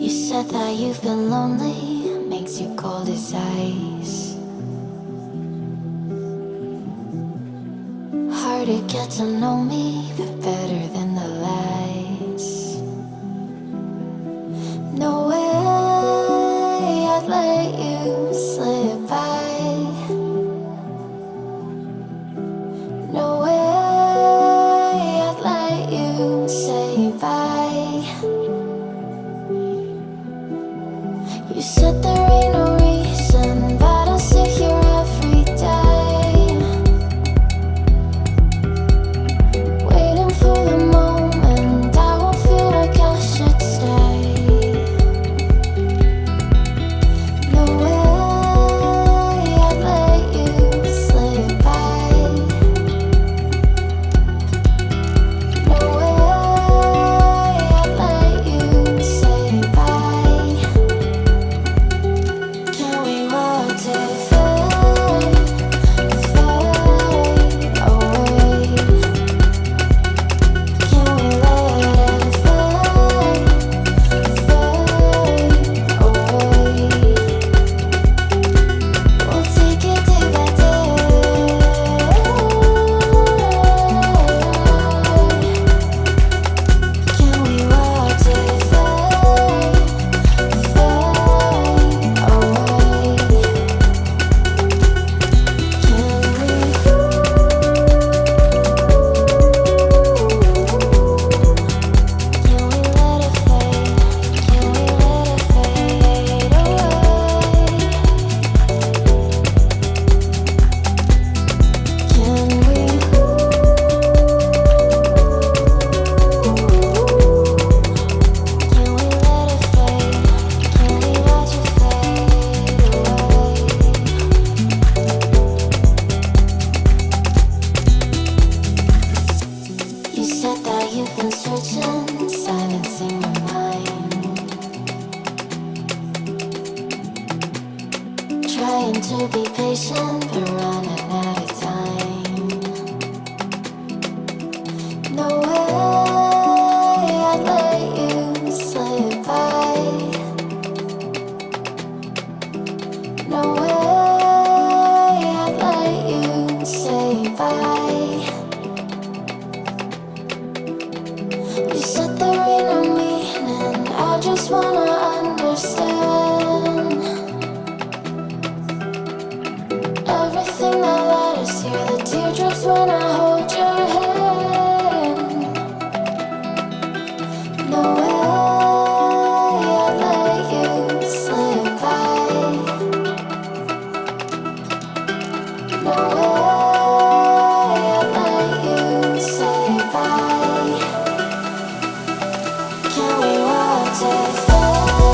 said that you've been lonely, makes you cold as ice. Hard to get to know me, but better than the lies. No way I'd let you slip by. No way I'd let you say bye. You said there ain't no reason, but I'll sit here every day, waiting for the moment I won't feel like I should stay. No way I'd let you slip by. No way I'd let you say bye. Can we watch it fade, fade away? Can we let it fade, fade away? We'll take it day by day. Can we watch it fade, fade away? Can we let it fade? Can we let it fade away? Can we? Can we let it fade? Can we watch it fade away? You said that you've been searching, silencing your mind, trying to be patient, but running out of time. No way I'd let you slip by. No way I'd let you say bye. You said there ain't no meaning, I just wanna understand everything that led us here, the teardrops when I hold your hand. No way I'd let you slip by. No way I'd let you say bye. Can we watch it fade?